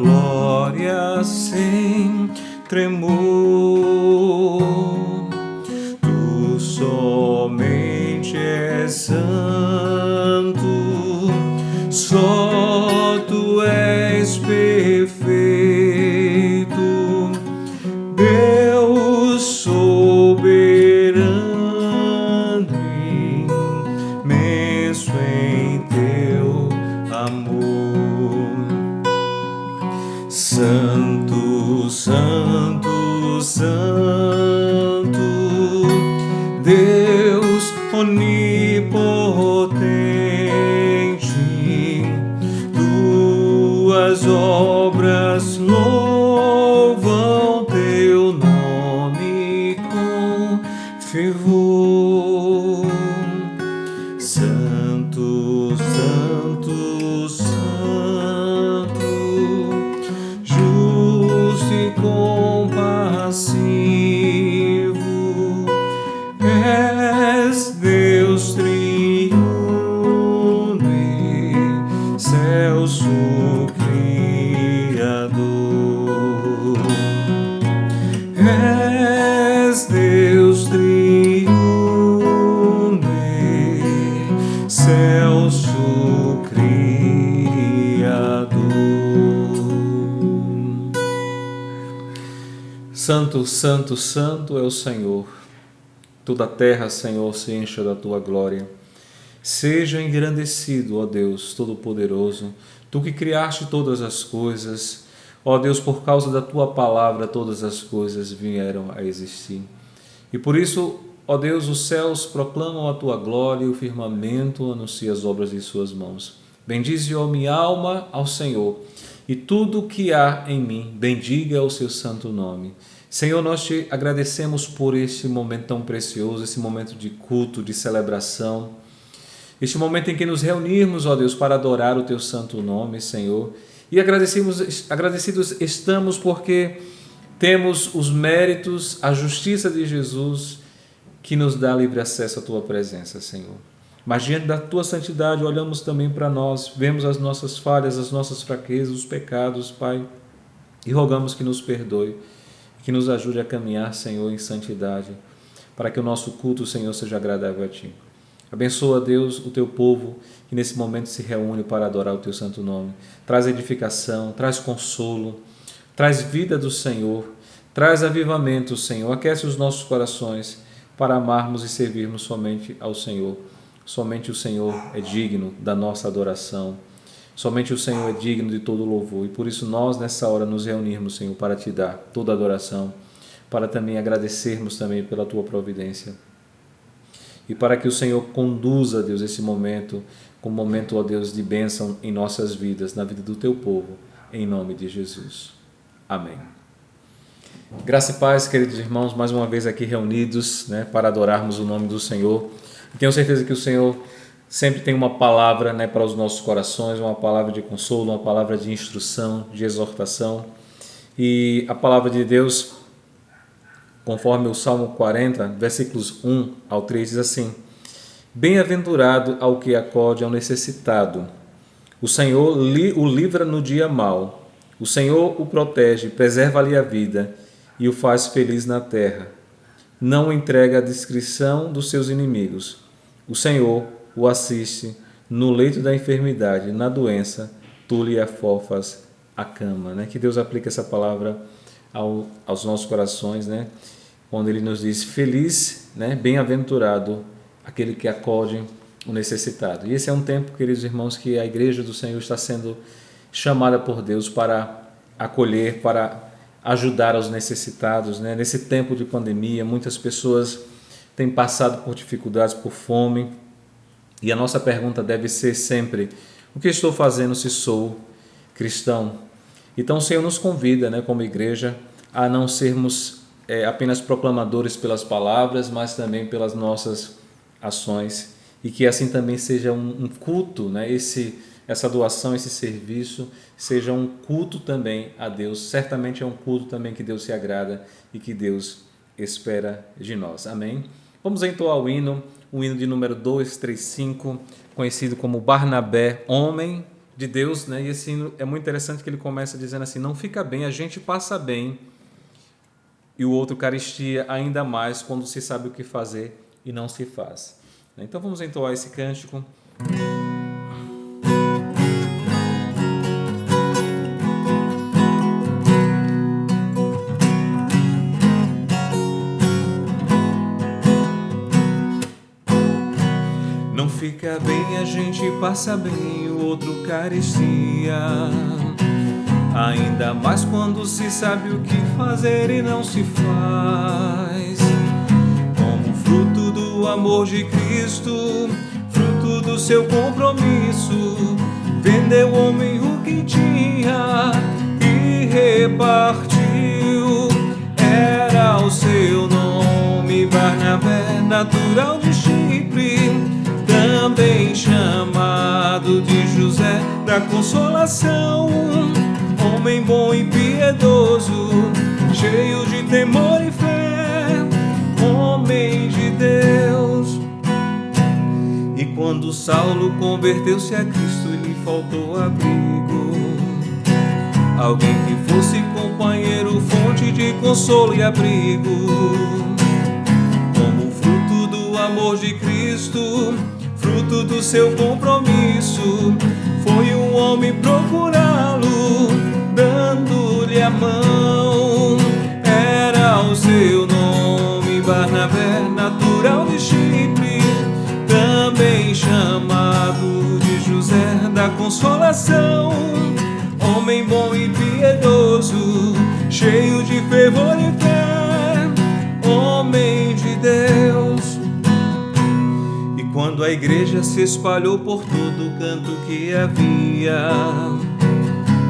glória sem tremor. Tu somente és santo, só tu és perfeito, Deus soberano, imenso em teu amor. Santo, santo, santo, Deus onipotente, tuas obras louvam teu nome com fervor. Santo, santo, santo, justo e compassivo, és Deus triuno, excelso Criador. És Deus triuno, excelso Criador. Santo, santo, santo é o Senhor. Toda a terra, Senhor, se encha da tua glória. Seja engrandecido, ó Deus Todo-Poderoso, tu que criaste todas as coisas. Ó Deus, por causa da tua palavra, todas as coisas vieram a existir. E por isso, ó Deus, os céus proclamam a tua glória e o firmamento anuncia as obras de suas mãos. Bendize, ó minha alma, ao Senhor, e tudo o que há em mim, bendiga o seu santo nome. Senhor, nós te agradecemos por este momento tão precioso, esse momento de culto, de celebração, este momento em que nos reunirmos, ó Deus, para adorar o teu santo nome, Senhor. E agradecidos estamos porque temos os méritos, a justiça de Jesus que nos dá livre acesso à tua presença, Senhor. Mas diante da tua santidade, olhamos também para nós, vemos as nossas falhas, as nossas fraquezas, os pecados, Pai, e rogamos que nos perdoe, que nos ajude a caminhar, Senhor, em santidade, para que o nosso culto, Senhor, seja agradável a Ti. Abençoa, Deus, o Teu povo que nesse momento se reúne para adorar o Teu santo nome. Traz edificação, traz consolo, traz vida do Senhor, traz avivamento, Senhor. Aquece os nossos corações para amarmos e servirmos somente ao Senhor. Somente o Senhor é digno da nossa adoração. Somente o Senhor é digno de todo louvor. E por isso nós, nessa hora, nos reunirmos, Senhor, para Te dar toda a adoração, para também agradecermos também pela Tua providência. E para que o Senhor conduza, Deus, esse momento, como momento, ó Deus, de bênção em nossas vidas, na vida do Teu povo, em nome de Jesus. Amém. Graça e paz, queridos irmãos, mais uma vez aqui reunidos, para adorarmos o nome do Senhor. E tenho certeza que o Senhor sempre tem uma palavra, para os nossos corações, uma palavra de consolo, uma palavra de instrução, de exortação. E a palavra de Deus, conforme o Salmo 40, versículos 1 ao 3, diz assim: Bem-aventurado ao que acode ao necessitado. O Senhor o livra no dia mau. O Senhor o protege, preserva-lhe a vida e o faz feliz na terra. Não o entrega à discrição dos seus inimigos. O Senhor o assiste no leito da enfermidade, na doença, tu lhe afofas a cama. Que Deus aplique essa palavra aos nossos corações, onde Ele nos diz: feliz, bem-aventurado aquele que acode o necessitado. E esse é um tempo, queridos irmãos, que a Igreja do Senhor está sendo chamada por Deus para acolher, para ajudar aos necessitados. Nesse tempo de pandemia, muitas pessoas têm passado por dificuldades, por fome, e a nossa pergunta deve ser sempre: o que estou fazendo se sou cristão? Então o Senhor nos convida, como igreja, a não sermos apenas proclamadores pelas palavras, mas também pelas nossas ações, e que assim também seja um culto, essa doação, esse serviço, seja um culto também a Deus. Certamente é um culto também que Deus se agrada e que Deus espera de nós. Amém? Vamos entoar o hino de número 235, conhecido como Barnabé, homem de Deus, né? E esse hino é muito interessante que ele começa dizendo assim: não fica bem, a gente passa bem, e o outro carestia ainda mais quando se sabe o que fazer e não se faz. Então vamos entoar esse cântico. Não fica bem, a gente passa bem, o outro carestia ainda mais quando se sabe o que fazer e não se faz. Como fruto do amor de Cristo, fruto do seu compromisso, vendeu o homem o que tinha e repartiu. Era o seu nome Barnabé, natural de Chipre, também chamado de José da Consolação. Homem bom e piedoso, cheio de temor e fé, homem de Deus. E quando Saulo converteu-se a Cristo, lhe faltou abrigo, alguém que fosse companheiro, fonte de consolo e abrigo. Como fruto do amor de Cristo, fruto do seu compromisso, foi um homem procurá-lo, dando-lhe a mão. Era o seu nome Barnabé, natural de Chipre, também chamado de José da Consolação. Homem bom e piedoso, cheio de fervor e fé, homem de Deus. E quando a igreja se espalhou por todo canto que havia,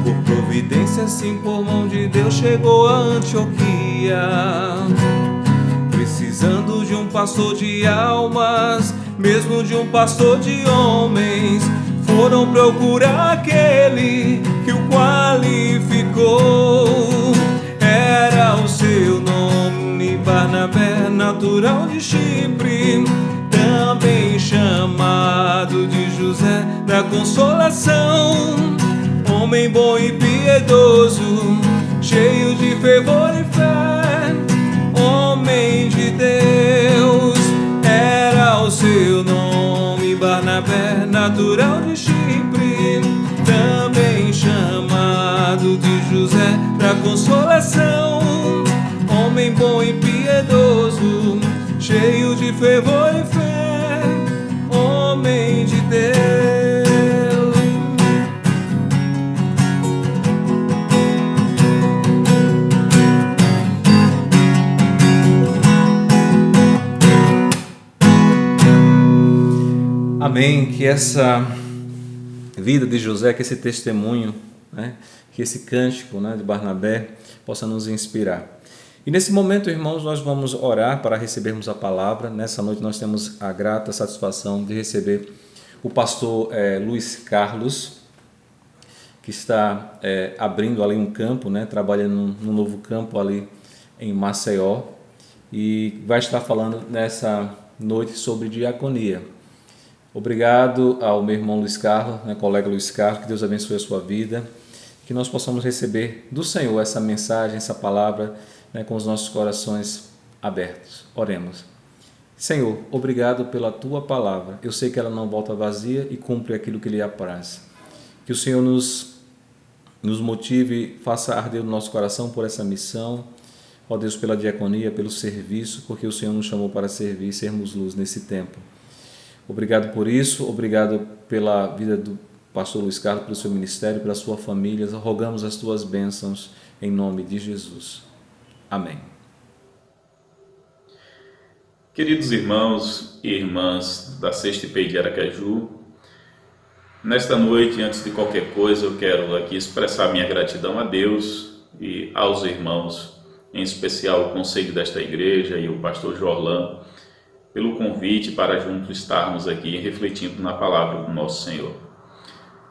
por providência, assim por mão de Deus, chegou a Antioquia, precisando de um pastor de almas, mesmo de um pastor de homens. Foram procurar aquele que o qualificou. Era o seu nome Barnabé, natural de Chipre, também chamado de José da Consolação. Homem bom e piedoso, cheio de fervor e fé, homem de Deus. Era o seu nome Barnabé, natural de Chipre, também chamado de José da Consolação. Homem bom e piedoso, cheio de fervor e fé, homem de Deus. Amém. Que essa vida de José, que esse testemunho, né, que esse cântico, né, de Barnabé possa nos inspirar. E nesse momento, irmãos, nós vamos orar para recebermos a palavra. Nessa noite nós temos a grata satisfação de receber o pastor Luiz Carlos, que está abrindo ali um campo, né, trabalhando num novo campo ali em Maceió, e vai estar falando nessa noite sobre diaconia. Obrigado ao meu irmão Luiz Carlos, né, colega Luiz Carlos, que Deus abençoe a sua vida, que nós possamos receber do Senhor essa mensagem, essa palavra, né, com os nossos corações abertos. Oremos. Senhor, obrigado pela Tua palavra. Eu sei que ela não volta vazia e cumpre aquilo que lhe apraz. Que o Senhor nos motive, faça arder o nosso coração por essa missão. Ó Deus, pela diaconia, pelo serviço, porque o Senhor nos chamou para servir e sermos luz nesse tempo. Obrigado por isso, obrigado pela vida do pastor Luiz Carlos, pelo seu ministério, pela sua família. Rogamos as Tuas bênçãos em nome de Jesus. Amém. Queridos irmãos e irmãs da Sexta IPI de Aracaju, nesta noite, antes de qualquer coisa, eu quero aqui expressar minha gratidão a Deus e aos irmãos, em especial o conselho desta igreja e o pastor Jorlan, pelo convite para juntos estarmos aqui refletindo na palavra do nosso Senhor.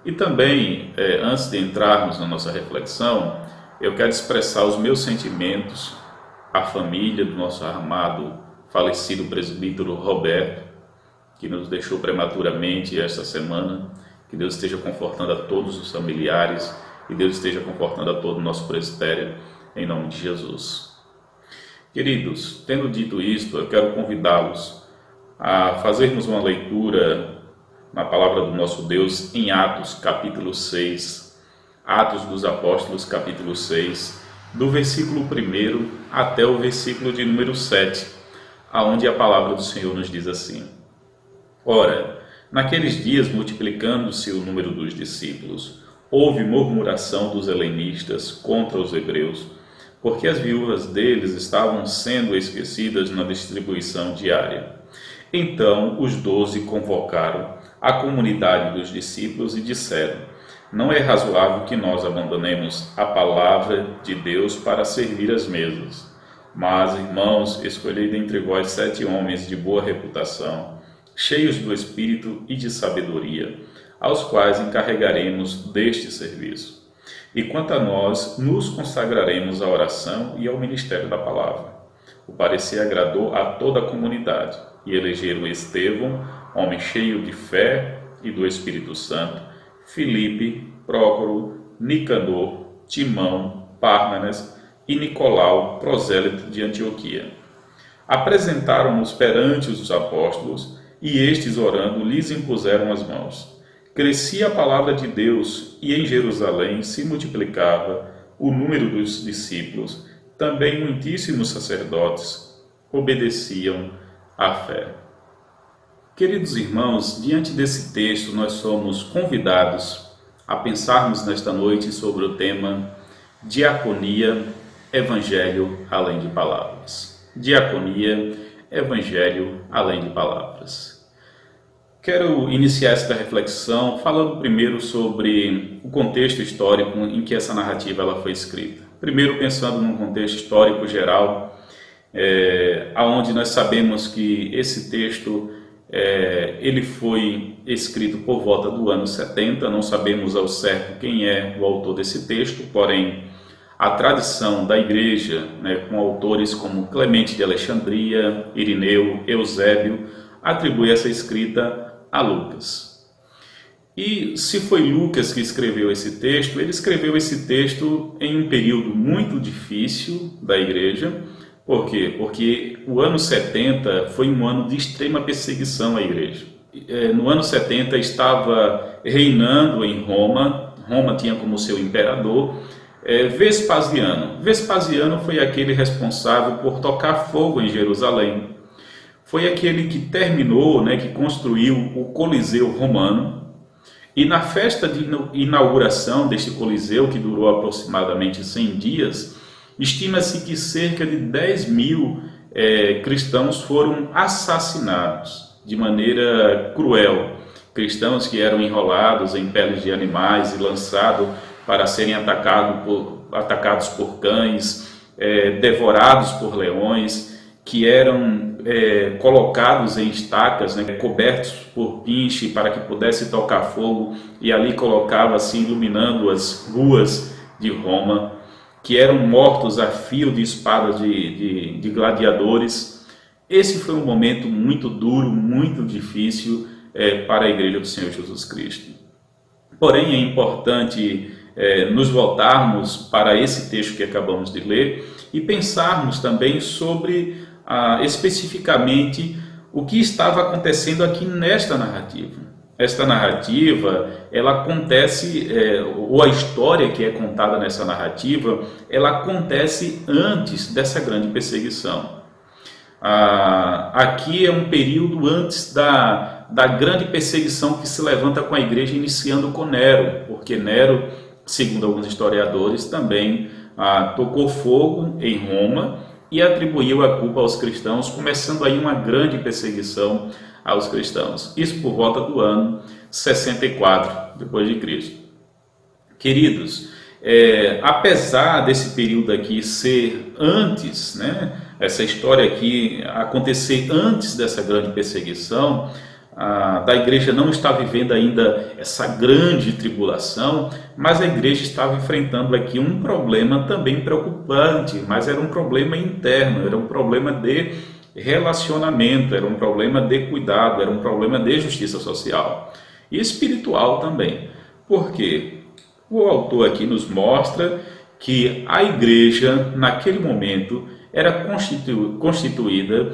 E também, antes de entrarmos na nossa reflexão, eu quero expressar os meus sentimentos à família do nosso amado falecido presbítero Roberto, que nos deixou prematuramente esta semana. Que Deus esteja confortando a todos os familiares e Deus esteja confortando a todo o nosso presbitério, em nome de Jesus. Queridos, tendo dito isto, eu quero convidá-los a fazermos uma leitura na palavra do nosso Deus em Atos, capítulo 6, Atos dos Apóstolos, capítulo 6, do versículo 1 até o versículo de número 7, aonde a palavra do Senhor nos diz assim: Ora, naqueles dias, multiplicando-se o número dos discípulos, houve murmuração dos helenistas contra os hebreus, porque as viúvas deles estavam sendo esquecidas na distribuição diária. Então os 12 convocaram a comunidade dos discípulos e disseram: Não é razoável que nós abandonemos a palavra de Deus para servir as mesas. Mas, irmãos, escolhei dentre vós 7 homens de boa reputação, cheios do Espírito e de sabedoria, aos quais encarregaremos deste serviço. E quanto a nós, nos consagraremos à oração e ao ministério da palavra. O parecer agradou a toda a comunidade, e elegeram Estevão, homem cheio de fé e do Espírito Santo, Filipe, Prócoro, Nicanor, Timão, Pármenas e Nicolau, prosélito de Antioquia. Apresentaram-nos perante os apóstolos, e estes, orando, lhes impuseram as mãos. Crescia a palavra de Deus, e em Jerusalém se multiplicava o número dos discípulos. Também muitíssimos sacerdotes obedeciam à fé. Queridos irmãos, diante desse texto, nós somos convidados a pensarmos nesta noite sobre o tema Diaconia, Evangelho além de palavras. Diaconia, Evangelho além de palavras. Quero iniciar esta reflexão falando primeiro sobre o contexto histórico em que essa narrativa ela foi escrita. Primeiro pensando num contexto histórico geral, aonde nós sabemos que esse texto ele foi escrito por volta do ano 70, não sabemos ao certo quem é o autor desse texto, porém a tradição da igreja, com autores como Clemente de Alexandria, Irineu, Eusébio, atribui essa escrita a Lucas. E se foi Lucas que escreveu esse texto, ele escreveu esse texto em um período muito difícil da igreja. Por quê? Porque o ano 70 foi um ano de extrema perseguição à igreja. No ano 70 estava reinando em Roma, Roma tinha como seu imperador Vespasiano. Vespasiano foi aquele responsável por tocar fogo em Jerusalém. Foi aquele que terminou, que construiu o Coliseu Romano. E na festa de inauguração deste Coliseu, que durou aproximadamente 100 dias, estima-se que cerca de 10.000 cristãos foram assassinados de maneira cruel. Cristãos que eram enrolados em peles de animais e lançados para serem atacados por cães, devorados por leões, que eram colocados em estacas, cobertos por pinche para que pudesse tocar fogo, e ali colocava assim, iluminando as ruas de Roma, que eram mortos a fio de espadas de gladiadores. Esse foi um momento muito duro, muito difícil para a Igreja do Senhor Jesus Cristo. Porém, é importante nos voltarmos para esse texto que acabamos de ler e pensarmos também sobre especificamente o que estava acontecendo aqui nesta narrativa. Esta narrativa, ela acontece, ou a história que é contada nessa narrativa, ela acontece antes dessa grande perseguição. Aqui é um período antes da grande perseguição que se levanta com a igreja, iniciando com Nero, porque Nero, segundo alguns historiadores, também tocou fogo em Roma e atribuiu a culpa aos cristãos, começando aí uma grande perseguição aos cristãos. Isso por volta do ano 64 depois de Cristo. Queridos, apesar desse período aqui ser antes, essa história aqui acontecer antes dessa grande perseguição, da igreja não está vivendo ainda essa grande tribulação, mas a igreja estava enfrentando aqui um problema também preocupante, mas era um problema interno, era um problema de relacionamento, era um problema de cuidado, era um problema de justiça social. e espiritual também. Por quê? O autor aqui nos mostra que a igreja, naquele momento, era constituída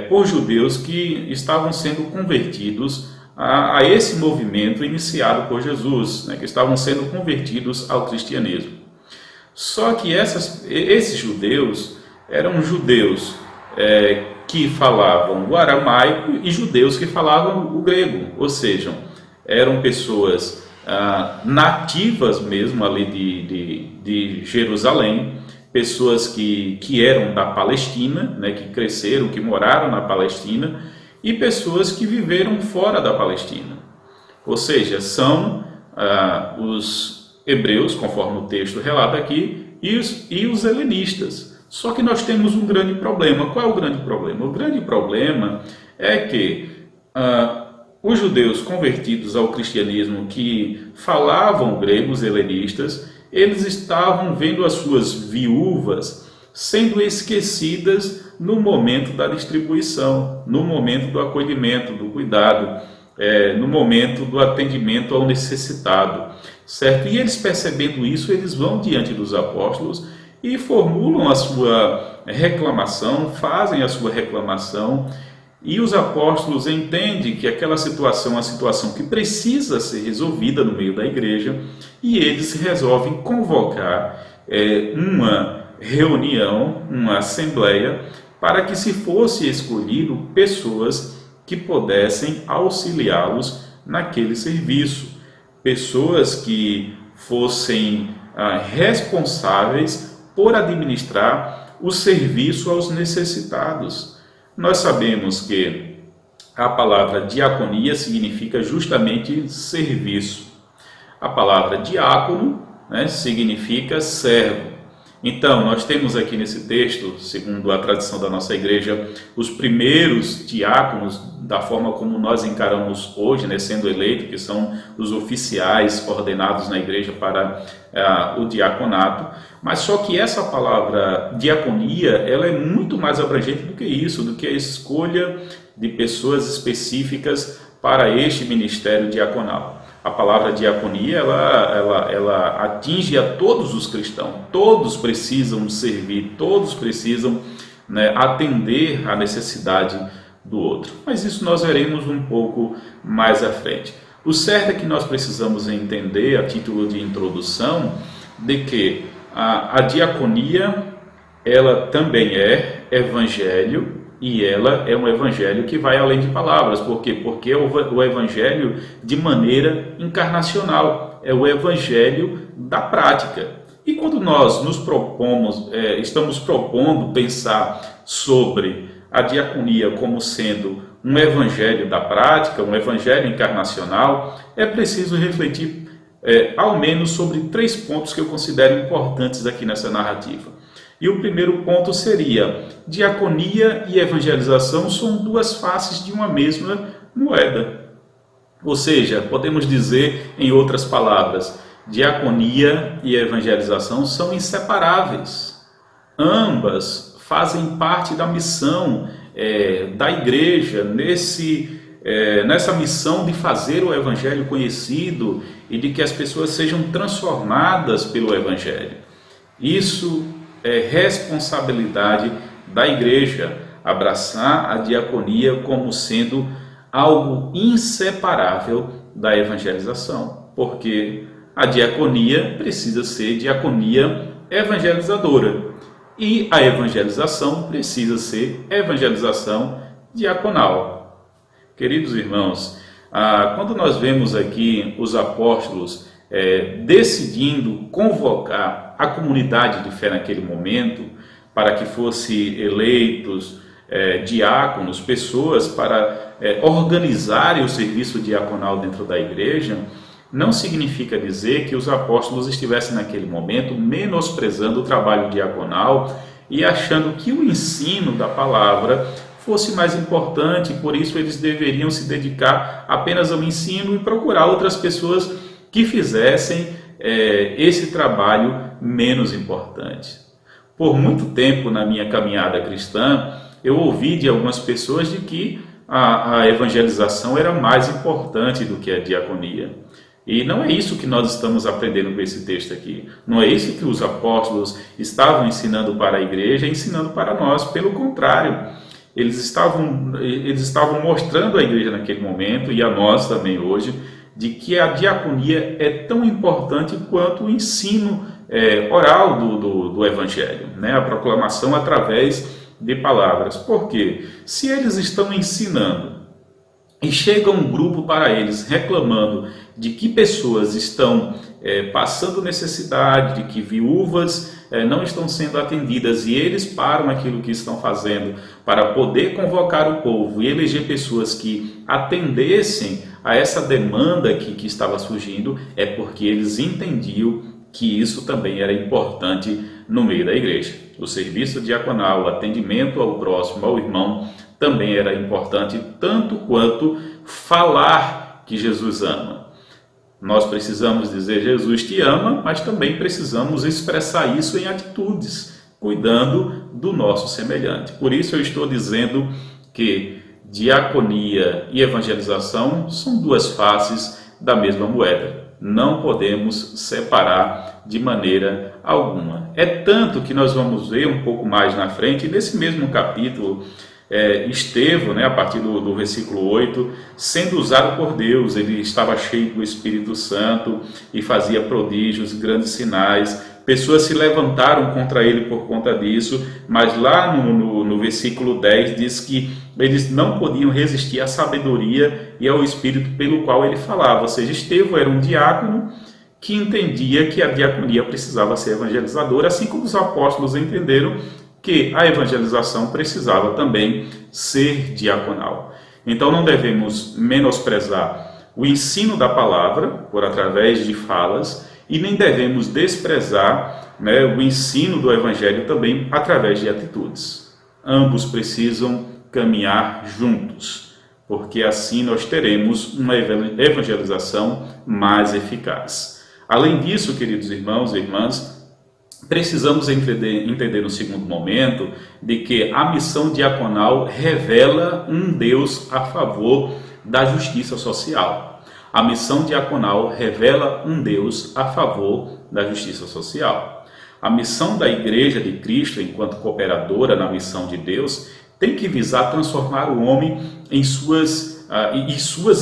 por judeus que estavam sendo convertidos a esse movimento iniciado por Jesus, né, que estavam sendo convertidos ao cristianismo. Só que esses judeus eram judeus que falavam o aramaico e judeus que falavam o grego, ou seja, eram pessoas nativas mesmo ali de Jerusalém, pessoas que eram da Palestina, né, que cresceram, que moraram na Palestina, e pessoas que viveram fora da Palestina. Ou seja, são os hebreus, conforme o texto relata aqui, e os helenistas. Só que nós temos um grande problema. Qual é o grande problema? O grande problema é que os judeus convertidos ao cristianismo que falavam grego, os helenistas, eles estavam vendo as suas viúvas sendo esquecidas no momento da distribuição, no momento do acolhimento, do cuidado, no momento do atendimento ao necessitado, certo? E eles, percebendo isso, eles vão diante dos apóstolos e formulam a sua reclamação, fazem a sua reclamação, e os apóstolos entendem que aquela situação é uma situação que precisa ser resolvida no meio da igreja, e eles resolvem convocar uma reunião, uma assembleia, para que se fosse escolhido pessoas que pudessem auxiliá-los naquele serviço, pessoas que fossem responsáveis por administrar o serviço aos necessitados. Nós sabemos que a palavra diaconia significa justamente serviço. A palavra diácono, né, significa servo. Então, nós temos aqui nesse texto, segundo a tradição da nossa igreja, os primeiros diáconos, da forma como nós encaramos hoje, né, sendo eleitos, que são os oficiais ordenados na igreja para o diaconato. Mas só que essa palavra diaconia, ela é muito mais abrangente do que isso, do que a escolha de pessoas específicas para este ministério diaconal. A palavra diaconia, ela atinge a todos os cristãos. Todos precisam servir, todos precisam, né, atender à necessidade do outro. Mas isso nós veremos um pouco mais à frente. O certo é que nós precisamos entender, a título de introdução, de que a diaconia, ela também é evangelho, e ela é um evangelho que vai além de palavras. Por quê? Porque é o evangelho de maneira encarnacional, é o evangelho da prática. E quando nós nos propomos, estamos propondo pensar sobre a diaconia como sendo um evangelho da prática, um evangelho encarnacional, é preciso refletir ao menos sobre 3 pontos que eu considero importantes aqui nessa narrativa. E o primeiro ponto seria: diaconia e evangelização são 2 faces de uma mesma moeda. Ou seja, podemos dizer, em outras palavras, diaconia e evangelização são inseparáveis. Ambas fazem parte da missão da igreja, nessa missão de fazer o evangelho conhecido e de que as pessoas sejam transformadas pelo evangelho. Isso é responsabilidade da igreja, abraçar a diaconia como sendo algo inseparável da evangelização, porque a diaconia precisa ser diaconia evangelizadora e a evangelização precisa ser evangelização diaconal. Queridos irmãos, quando nós vemos aqui os apóstolos decidindo convocar a comunidade de fé naquele momento para que fossem eleitos diáconos, pessoas para organizarem o serviço diaconal dentro da igreja, não significa dizer que os apóstolos estivessem naquele momento menosprezando o trabalho diaconal e achando que o ensino da palavra fosse mais importante, por isso eles deveriam se dedicar apenas ao ensino e procurar outras pessoas que fizessem esse trabalho menos importante. Por muito tempo na minha caminhada cristã, eu ouvi de algumas pessoas de que a evangelização era mais importante do que a diaconia. E não é isso que nós estamos aprendendo com esse texto aqui. Não é isso que os apóstolos estavam ensinando para a igreja, ensinando para nós. Pelo contrário, eles estavam mostrando à igreja naquele momento, e a nós também hoje, de que a diaconia é tão importante quanto o ensino oral do evangelho, né? A proclamação através de palavras. Por quê? Se eles estão ensinando e chega um grupo para eles reclamando de que pessoas estão passando necessidade, de que viúvas não estão sendo atendidas, e eles param aquilo que estão fazendo para poder convocar o povo e eleger pessoas que atendessem a essa demanda que estava surgindo, é porque eles entendiam que isso também era importante no meio da igreja. O serviço diaconal, o atendimento ao próximo, ao irmão, também era importante, tanto quanto falar que Jesus ama. Nós precisamos dizer Jesus te ama, mas também precisamos expressar isso em atitudes, cuidando do nosso semelhante. Por isso eu estou dizendo que diaconia e evangelização são duas faces da mesma moeda. Não podemos separar de maneira alguma. É tanto que nós vamos ver um pouco mais na frente, nesse mesmo capítulo, Estevão, a partir do versículo 8, sendo usado por Deus, ele estava cheio do Espírito Santo e fazia prodígios, grandes sinais. Pessoas se levantaram contra ele por conta disso, mas lá no versículo 10 diz que eles não podiam resistir à sabedoria e ao Espírito pelo qual ele falava. Ou seja, Estevão era um diácono que entendia que a diaconia precisava ser evangelizadora, assim como os apóstolos entenderam que a evangelização precisava também ser diaconal. Então não devemos menosprezar o ensino da palavra por através de falas, e nem devemos desprezar o ensino do evangelho também através de atitudes. Ambos precisam caminhar juntos, porque assim nós teremos uma evangelização mais eficaz. Além disso, queridos irmãos e irmãs, precisamos entender no segundo momento de que a missão diaconal revela um Deus a favor da justiça social. A missão diaconal revela um Deus a favor da justiça social. A missão da Igreja de Cristo, enquanto cooperadora na missão de Deus, tem que visar transformar o homem em suas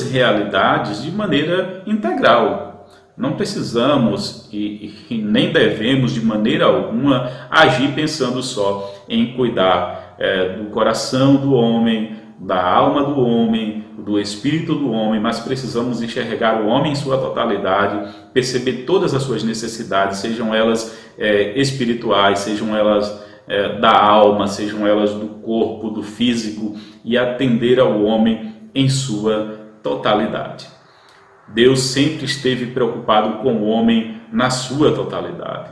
realidades de maneira integral. Não precisamos e nem devemos de maneira alguma agir pensando só em cuidar do coração do homem, da alma do homem, do espírito do homem, mas precisamos enxergar o homem em sua totalidade, perceber todas as suas necessidades, sejam elas espirituais, sejam elas da alma, sejam elas do corpo, do físico, e atender ao homem em sua totalidade. Deus sempre esteve preocupado com o homem na sua totalidade.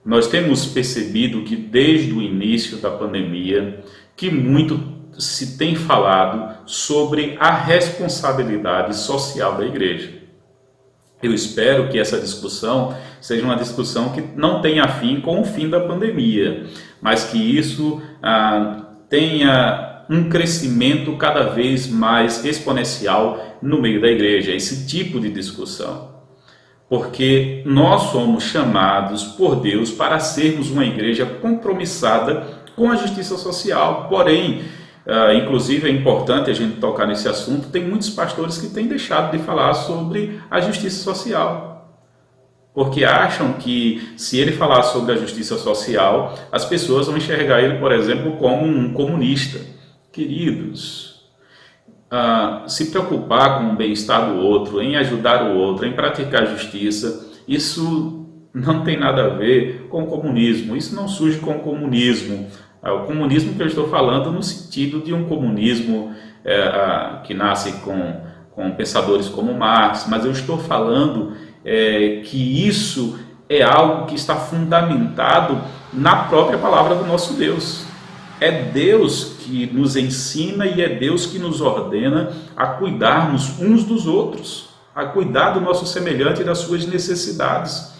Nós temos percebido que desde o início da pandemia, que muito se tem falado sobre a responsabilidade social da igreja. Eu espero que essa discussão seja uma discussão que não tenha fim com o fim da pandemia, mas que isso tenha um crescimento cada vez mais exponencial no meio da igreja, esse tipo de discussão. Porque nós somos chamados por Deus para sermos uma igreja compromissada com a justiça social. Porém, inclusive é importante a gente tocar nesse assunto, tem muitos pastores que têm deixado de falar sobre a justiça social. Porque acham que se ele falar sobre a justiça social, as pessoas vão enxergar ele, por exemplo, como um comunista. Queridos, se preocupar com o bem-estar do outro, em ajudar o outro, em praticar justiça, isso não tem nada a ver com o comunismo, isso não surge com o comunismo. O comunismo que eu estou falando no sentido de um comunismo que nasce com pensadores como Marx, mas eu estou falando que isso é algo que está fundamentado na própria palavra do nosso Deus. É Deus que nos ensina e é Deus que nos ordena a cuidarmos uns dos outros, a cuidar do nosso semelhante e das suas necessidades.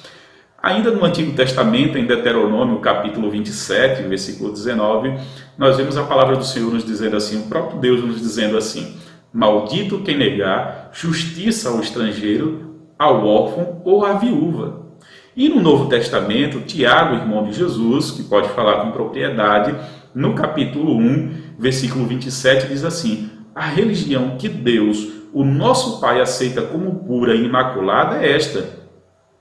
Ainda no Antigo Testamento, em Deuteronômio, capítulo 27, versículo 19, nós vemos a palavra do Senhor nos dizendo assim, o próprio Deus nos dizendo assim: maldito quem negar justiça ao estrangeiro, ao órfão ou à viúva. E no Novo Testamento, Tiago, irmão de Jesus, que pode falar com propriedade, no capítulo 1, versículo 27, diz assim: a religião que Deus, o nosso Pai, aceita como pura e imaculada é esta: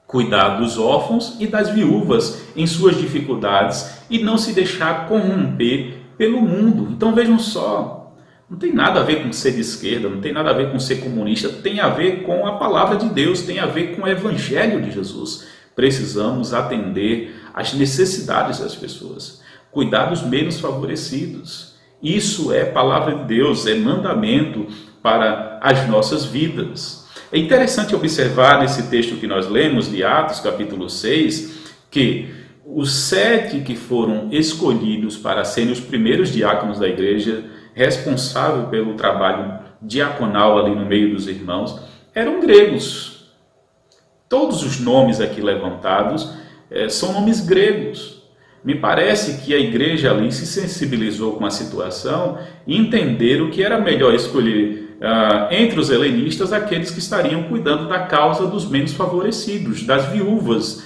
cuidar dos órfãos e das viúvas em suas dificuldades e não se deixar corromper pelo mundo. Então vejam só, não tem nada a ver com ser de esquerda, não tem nada a ver com ser comunista, tem a ver com a palavra de Deus, tem a ver com o evangelho de Jesus. Precisamos atender às necessidades das pessoas, cuidar dos menos favorecidos. Isso é palavra de Deus, é mandamento para as nossas vidas. É interessante observar nesse texto que nós lemos, de Atos, capítulo 6, que os 7 que foram escolhidos para serem os primeiros diáconos da igreja, responsável pelo trabalho diaconal ali no meio dos irmãos, eram gregos. Todos os nomes aqui levantados são nomes gregos. Me parece que a igreja ali se sensibilizou com a situação e entenderam que era melhor escolher entre os helenistas aqueles que estariam cuidando da causa dos menos favorecidos, das viúvas,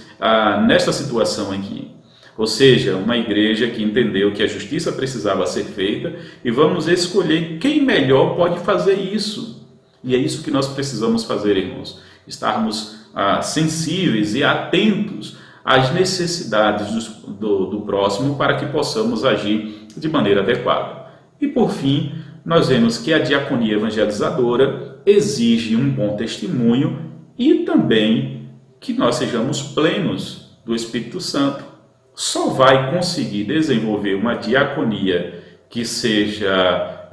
nesta situação aqui. Ou seja, uma igreja que entendeu que a justiça precisava ser feita e vamos escolher quem melhor pode fazer isso. E é isso que nós precisamos fazer, irmãos. Estarmos sensíveis e atentos às necessidades do próximo para que possamos agir de maneira adequada. E por fim, nós vemos que a diaconia evangelizadora exige um bom testemunho e também que nós sejamos plenos do Espírito Santo. Só vai conseguir desenvolver uma diaconia que seja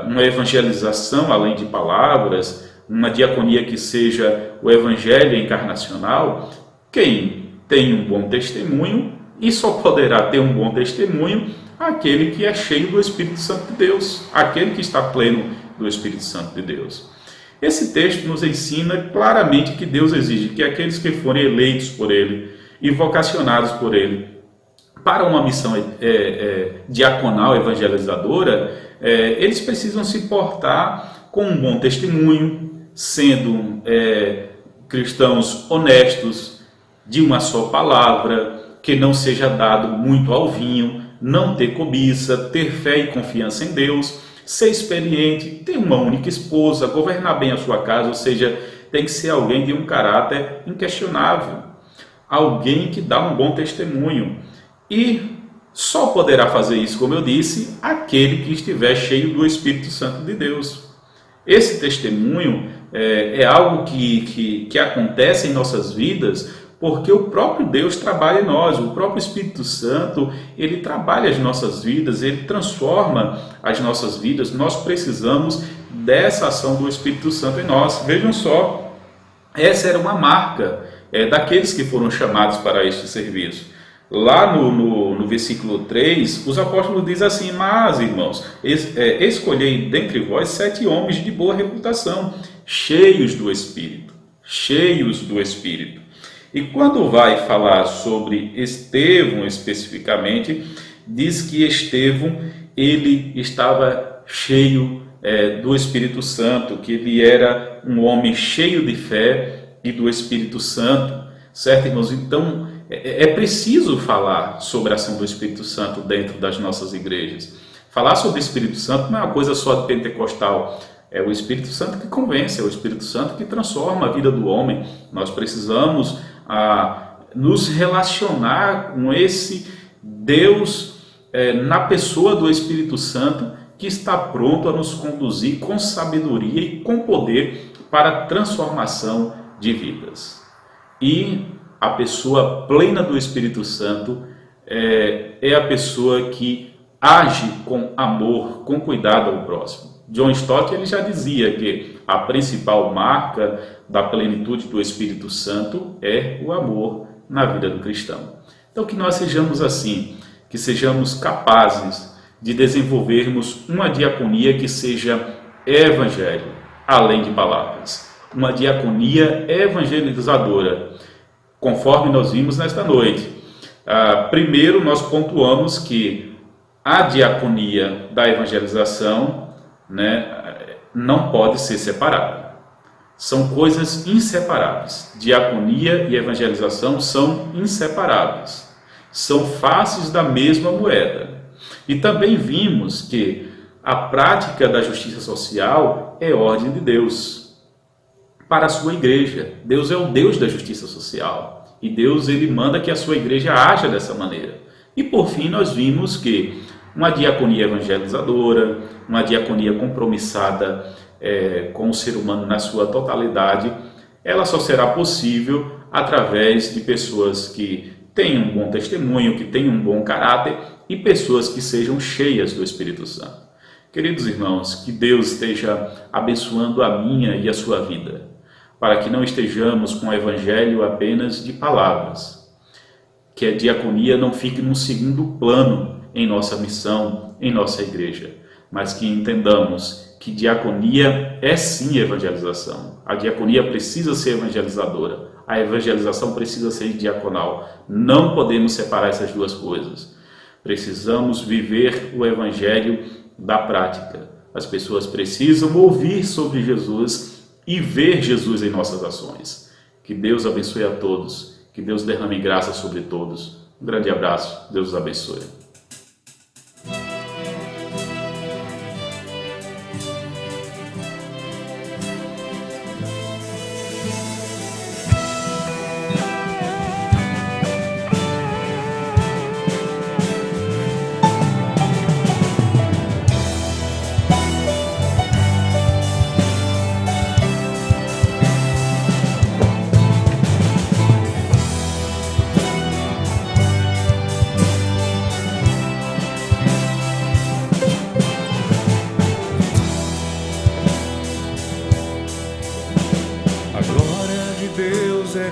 uma evangelização além de palavras, uma diaconia que seja o evangelho encarnacional, quem tem um bom testemunho, e só poderá ter um bom testemunho aquele que é cheio do Espírito Santo de Deus, aquele que está pleno do Espírito Santo de Deus. Esse texto nos ensina claramente que Deus exige que aqueles que forem eleitos por Ele e vocacionados por Ele para uma missão diaconal, evangelizadora, eles precisam se portar com um bom testemunho, sendo cristãos honestos, de uma só palavra, que não seja dado muito ao vinho, não ter cobiça, ter fé e confiança em Deus, ser experiente, ter uma única esposa, governar bem a sua casa, ou seja, tem que ser alguém de um caráter inquestionável, alguém que dá um bom testemunho. E só poderá fazer isso, como eu disse, aquele que estiver cheio do Espírito Santo de Deus. Esse testemunho é algo que acontece em nossas vidas porque o próprio Deus trabalha em nós, o próprio Espírito Santo, ele trabalha as nossas vidas, ele transforma as nossas vidas. Nós precisamos dessa ação do Espírito Santo em nós. Vejam só, essa era uma marca daqueles que foram chamados para este serviço. Lá no versículo 3, os apóstolos dizem assim: mas, irmãos, escolhei dentre vós 7 homens de boa reputação, cheios do Espírito. E quando vai falar sobre Estevão especificamente, diz que Estevão ele estava cheio do Espírito Santo, que ele era um homem cheio de fé e do Espírito Santo, certo, irmãos? Então, é preciso falar sobre a ação do Espírito Santo dentro das nossas igrejas. Falar sobre o Espírito Santo não é uma coisa só de pentecostal. É o Espírito Santo que convence, é o Espírito Santo que transforma a vida do homem. Nós precisamos nos relacionar com esse Deus na pessoa do Espírito Santo, que está pronto a nos conduzir com sabedoria e com poder para a transformação de vidas. E a pessoa plena do Espírito Santo é a pessoa que age com amor, com cuidado ao próximo. John Stott ele já dizia que a principal marca da plenitude do Espírito Santo é o amor na vida do cristão. Então que nós sejamos assim, que sejamos capazes de desenvolvermos uma diaconia que seja evangelho, além de palavras. Uma diaconia evangelizadora, conforme nós vimos nesta noite. Primeiro, nós pontuamos que a diaconia da evangelização, não pode ser separada. São coisas inseparáveis. Diaconia e evangelização são inseparáveis. São faces da mesma moeda. E também vimos que a prática da justiça social é ordem de Deus para a sua igreja. Deus é o Deus da justiça social. E Deus, ele manda que a sua igreja haja dessa maneira. E por fim nós vimos que uma diaconia evangelizadora, uma diaconia compromissada com o ser humano na sua totalidade, ela só será possível através de pessoas que tenham um bom testemunho, que tenham um bom caráter e pessoas que sejam cheias do Espírito Santo. Queridos irmãos, que Deus esteja abençoando a minha e a sua vida, para que não estejamos com o evangelho apenas de palavras, que a diaconia não fique num segundo plano em nossa missão, em nossa igreja, mas que entendamos que diaconia é sim evangelização. A diaconia precisa ser evangelizadora, a evangelização precisa ser diaconal. Não podemos separar essas duas coisas. Precisamos viver o evangelho da prática. As pessoas precisam ouvir sobre Jesus e ver Jesus em nossas ações. Que Deus abençoe a todos, que Deus derrame graça sobre todos. Um grande abraço, Deus os abençoe.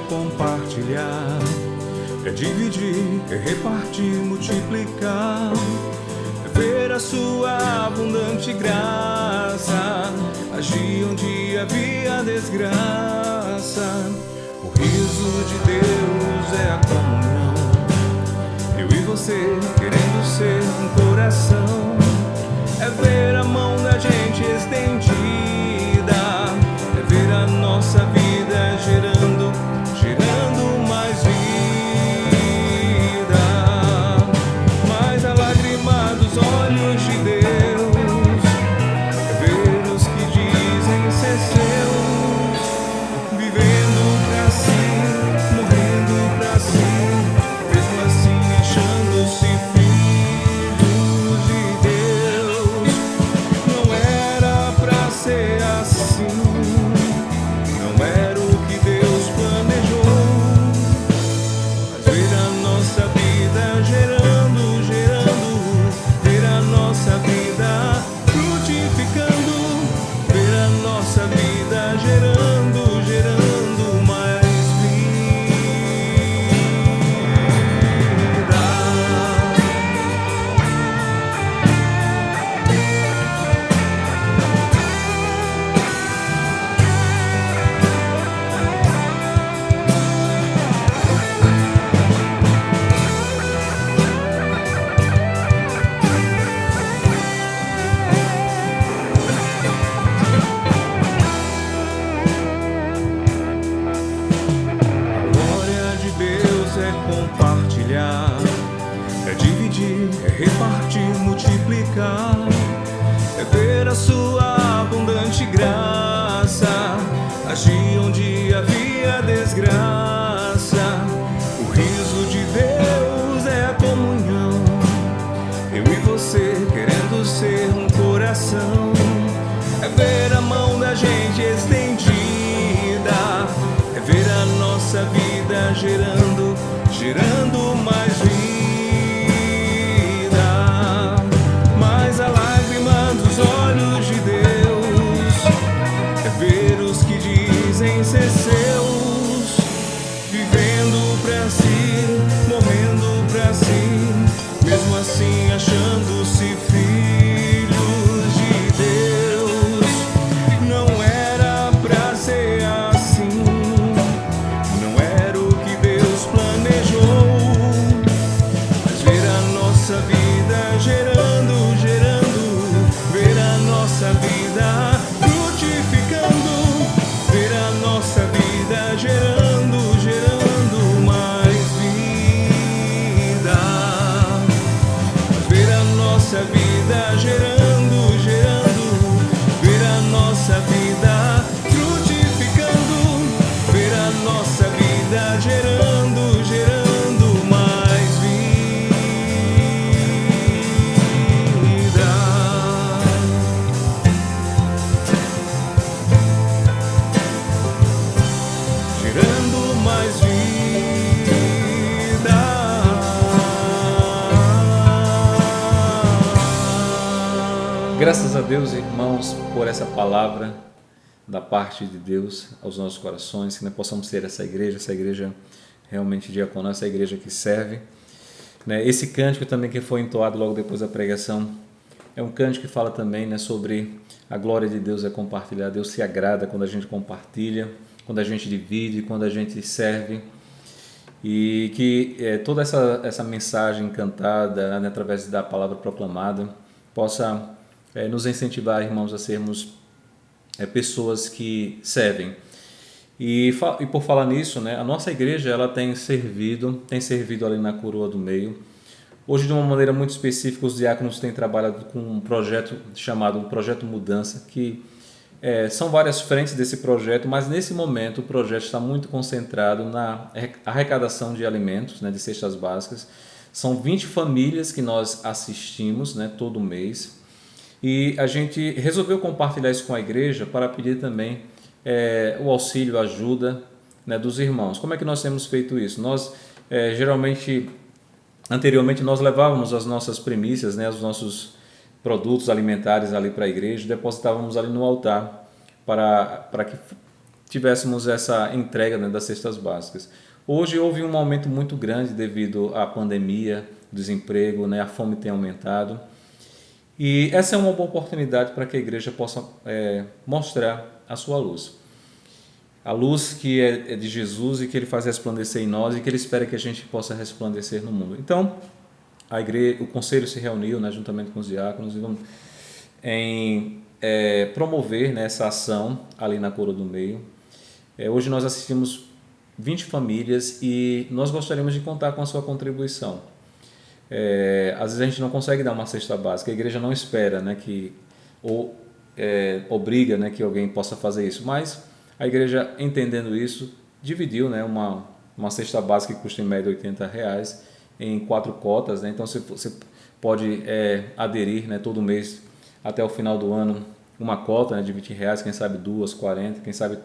Compartilhar, é dividir, é repartir, multiplicar, é ver a sua abundante graça, agir onde havia desgraça. O riso de Deus é a comunhão, eu e você querendo ser um coração, é ver a mão da gente estendida, é ver a nossa vida gerando mais vida, mais a lágrima dos olhos de Deus, é ver os que dizem ser seus, vivendo pra si, morrendo pra si, mesmo assim achando-se filhos de Deus. Não era pra ser assim, não era o que Deus planejou. Compartilhar, é dividir, é repartir, multiplicar, é ver a sua abundante graça, agir onde havia desgraça. O riso de Deus é a comunhão, eu e você querendo ser um coração, é ver a mão da gente estendida, é ver a nossa vida gerando mais vida, mais a lágrima dos olhos de Deus, é ver os que dizem ser seus, vivendo pra si, morrendo pra si, mesmo assim achando-se filhos de Deus. Graças a Deus, irmãos, por essa palavra da parte de Deus aos nossos corações, que nós possamos ser essa igreja realmente diaconal, essa igreja que serve. Esse cântico também que foi entoado logo depois da pregação, é um cântico que fala também sobre a glória de Deus é compartilhar. Deus se agrada quando a gente compartilha, quando a gente divide, quando a gente serve. E que toda essa mensagem cantada, através da palavra proclamada, possa nos incentivar, irmãos, a sermos pessoas que servem. E por falar nisso, a nossa igreja ela tem servido ali na Coroa do Meio. Hoje, de uma maneira muito específica, os diáconos têm trabalhado com um projeto chamado Projeto Mudança, que são várias frentes desse projeto, mas nesse momento o projeto está muito concentrado na arrecadação de alimentos, de cestas básicas. São 20 famílias que nós assistimos todo mês, e a gente resolveu compartilhar isso com a igreja para pedir também o auxílio, a ajuda dos irmãos. Como é que nós temos feito isso? Nós anteriormente nós levávamos as nossas primícias, os nossos produtos alimentares ali para a igreja, depositávamos ali no altar para que tivéssemos essa entrega das cestas básicas. Hoje houve um aumento muito grande devido à pandemia, desemprego, a fome tem aumentado. E essa é uma boa oportunidade para que a igreja possa mostrar a sua luz. A luz que é de Jesus e que Ele faz resplandecer em nós e que Ele espera que a gente possa resplandecer no mundo. Então, a igreja, o conselho se reuniu juntamente com os diáconos e vamos promover essa ação ali na Coroa do Meio. Hoje nós assistimos 20 famílias e nós gostaríamos de contar com a sua contribuição. Às vezes a gente não consegue dar uma cesta básica, a igreja não espera obriga que alguém possa fazer isso, mas a igreja, entendendo isso, dividiu uma cesta básica que custa em média R$80 em 4 cotas, então você pode aderir todo mês até o final do ano uma cota de R$20, quem sabe 2, 40, quem sabe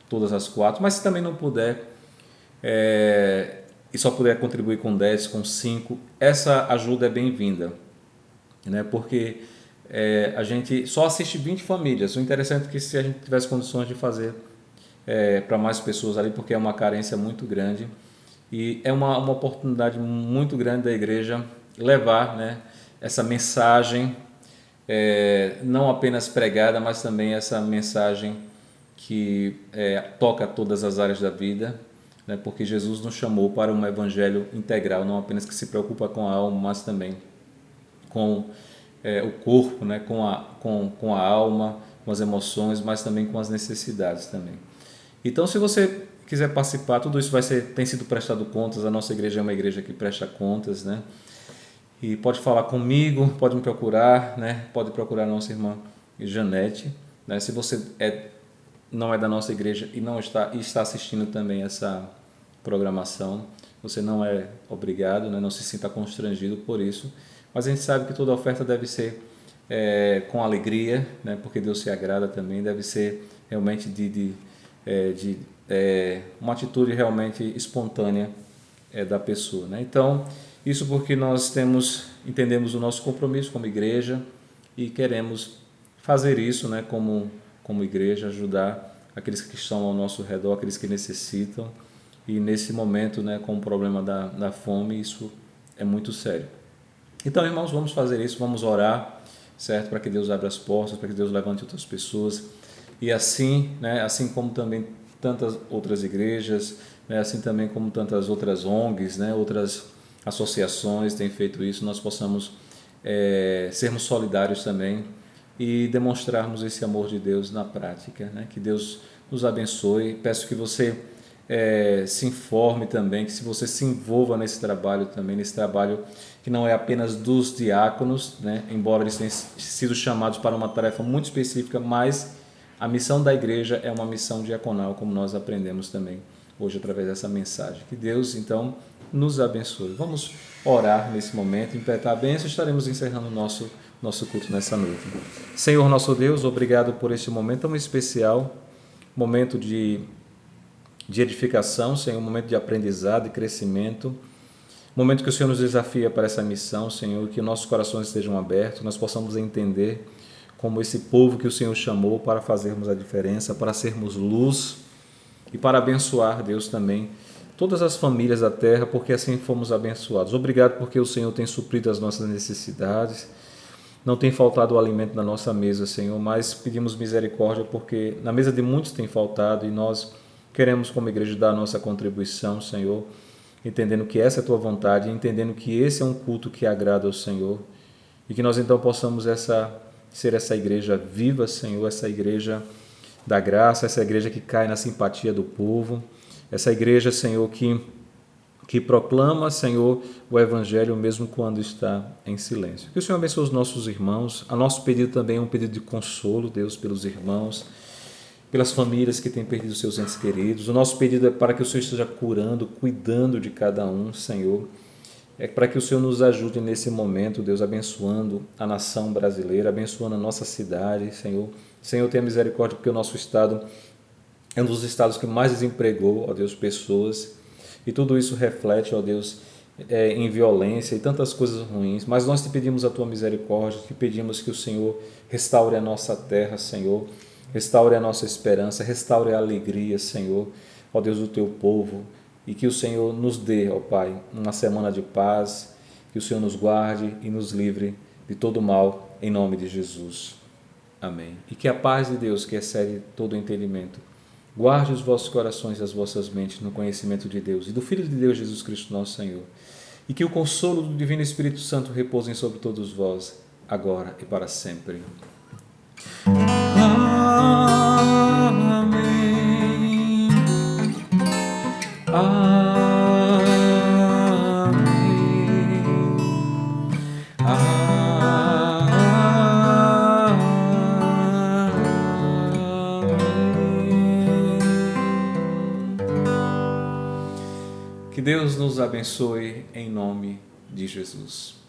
todas as 4, mas se também não puder e só puder contribuir com 10, com 5, essa ajuda é bem-vinda, porque a gente só assiste 20 famílias. O interessante é que se a gente tivesse condições de fazer para mais pessoas ali, porque é uma carência muito grande e é uma oportunidade muito grande da igreja levar essa mensagem, não apenas pregada, mas também essa mensagem que toca todas as áreas da vida, porque Jesus nos chamou para um evangelho integral, não apenas que se preocupa com a alma, mas também com o corpo, com a alma, com as emoções, mas também com as necessidades também. Então, se você quiser participar, tudo isso tem sido prestado contas. A nossa igreja é uma igreja que presta contas, E pode falar comigo, pode me procurar, Pode procurar a nossa irmã Janete, Se você não é da nossa igreja e está assistindo também essa programação, você não é obrigado, não se sinta constrangido por isso, mas a gente sabe que toda oferta deve ser com alegria, porque Deus se agrada também, deve ser realmente de uma atitude realmente espontânea da pessoa, Então, isso porque nós entendemos o nosso compromisso como igreja e queremos fazer isso, como igreja, ajudar aqueles que estão ao nosso redor, aqueles que necessitam, e nesse momento, com o problema da fome, isso é muito sério. Então, irmãos, vamos fazer isso, vamos orar, certo? Para que Deus abra as portas, para que Deus levante outras pessoas, e assim, assim como também tantas outras igrejas, assim também como tantas outras ONGs, outras associações têm feito isso, nós possamos sermos solidários também e demonstrarmos esse amor de Deus na prática, Que Deus nos abençoe. Peço que você se informe também, que se você se envolva nesse trabalho também, nesse trabalho que não é apenas dos diáconos, embora eles tenham sido chamados para uma tarefa muito específica, mas a missão da igreja é uma missão diaconal, como nós aprendemos também hoje através dessa mensagem. Que Deus, então, nos abençoe. Vamos orar nesse momento, impetrar a bênção, estaremos encerrando o nosso culto nessa noite. Senhor nosso Deus, obrigado por este momento tão especial, momento de edificação, Senhor, um momento de aprendizado e crescimento, momento que o Senhor nos desafia para essa missão, Senhor, que nossos corações estejam abertos, nós possamos entender como esse povo que o Senhor chamou para fazermos a diferença, para sermos luz e para abençoar, Deus, também todas as famílias da terra, porque assim fomos abençoados. Obrigado porque o Senhor tem suprido as nossas necessidades, não tem faltado o alimento na nossa mesa, Senhor, mas pedimos misericórdia porque na mesa de muitos tem faltado e nós queremos como igreja dar a nossa contribuição, Senhor, entendendo que essa é a Tua vontade, entendendo que esse é um culto que agrada ao Senhor e que nós então possamos ser essa igreja viva, Senhor, essa igreja da graça, essa igreja que cai na simpatia do povo, essa igreja, Senhor, que proclama, Senhor, o Evangelho mesmo quando está em silêncio. Que o Senhor abençoe os nossos irmãos. A nosso pedido também é um pedido de consolo, Deus, pelos irmãos, pelas famílias que têm perdido seus entes queridos. O nosso pedido é para que o Senhor esteja curando, cuidando de cada um, Senhor. É para que o Senhor nos ajude nesse momento, Deus, abençoando a nação brasileira, abençoando a nossa cidade, Senhor. Senhor, tenha misericórdia, porque o nosso estado é um dos estados que mais desempregou, ó Deus, pessoas. E tudo isso reflete, ó Deus, em violência e tantas coisas ruins. Mas nós te pedimos a tua misericórdia, te pedimos que o Senhor restaure a nossa terra, Senhor. Restaure a nossa esperança, restaure a alegria, Senhor, ó Deus, do teu povo. E que o Senhor nos dê, ó Pai, uma semana de paz, que o Senhor nos guarde e nos livre de todo mal, em nome de Jesus. Amém. E que a paz de Deus, que excede todo o entendimento, guarde os vossos corações e as vossas mentes no conhecimento de Deus e do Filho de Deus, Jesus Cristo, nosso Senhor. E que o consolo do Divino Espírito Santo repousem sobre todos vós, agora e para sempre. Amém. Amém. Que Deus nos abençoe em nome de Jesus.